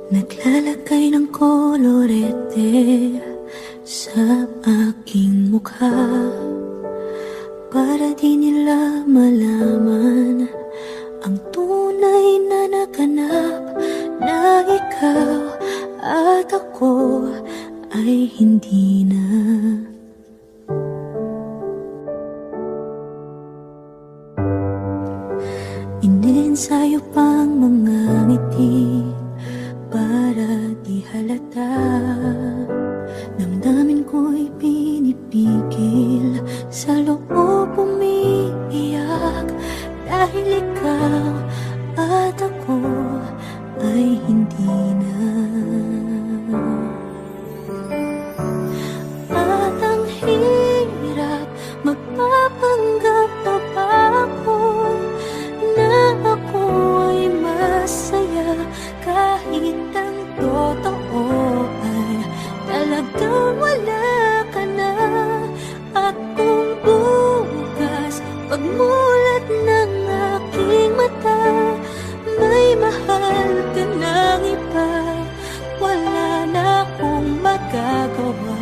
Naglalagay ng kolorete sa aking mukha para di nila malaman ang tunay na naganap, na ikaw at ako ay hindi na. Iniensayo pang mga ngiti para di halata. Damdamin ko'y pinipigil, sa loob umiiyak, dahil ikaw at ako ay hindi na. At ang hirap magpapanggap na ba ako na ako ay masaya, kahit ang totoo ay talagang wala ka na. At kung bukas pagmulat ng aking mata, may mahal ka ng iba, wala na akong magagawa.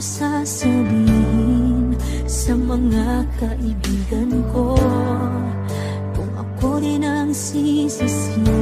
Sasabihin sa mga kaibigan ko kung ako din ang sisisihan?